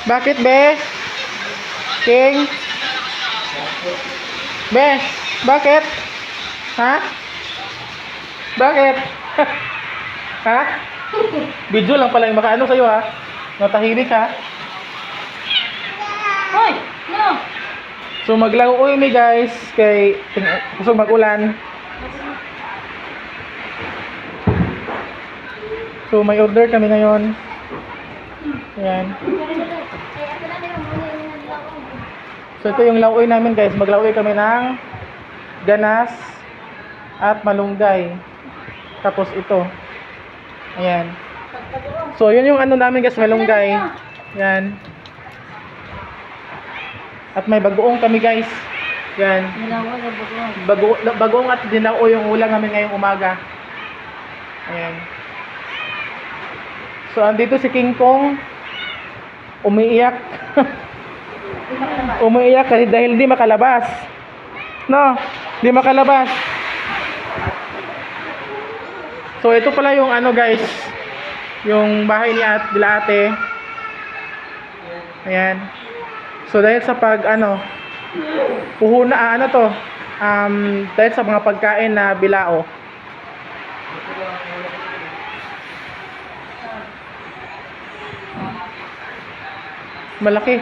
Bakit, be? King? Be, bakit? Ha? Bakit? Ha? Video lang pala yung makaano sa'yo, ha? Natahimik, ha? Hoy! No! So, maglaro kami, guys. Kay gusto mag-ulan. So, may order kami ngayon. Ayan. So, ito yung lauoy namin, guys. Maglauoy kami ng ganas at malunggay. Tapos ito. Ayan. So, yun yung ano namin, guys, malunggay. Ayan. At may bagoong kami, guys. Ayan. Bagoong at dinao yung ulam namin ngayong umaga. Ayan. So, andito si King Kong. Umiiyak. Umiiyak kasi dahil di makalabas. No, di makalabas. So, ito pala yung ano, guys. Yung bahay ni ate. Ayan. So, dahil sa pag, puhuna, dahil sa mga pagkain na bilao. Malaki.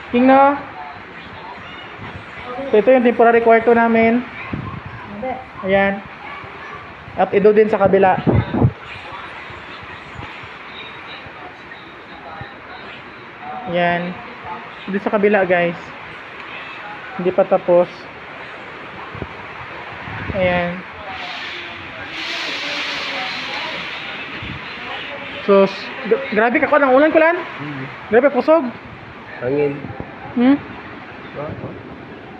King no? So, ito yung temporary kwarto namin. Ayan. At ito din sa kabila. Ayan. Dito sa kabila, guys. Hindi pa tapos. Ayan. So, grabe ka ko ng ulan, Kulan. Grabe, pusog. Hangin.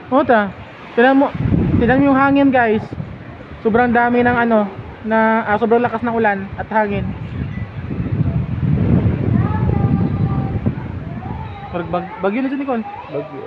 O ta. Tignan mo yung hangin, guys. Sobrang dami ng sobrang lakas ng ulan at hangin. Bagyo na dyan, Nicole. Bagyo.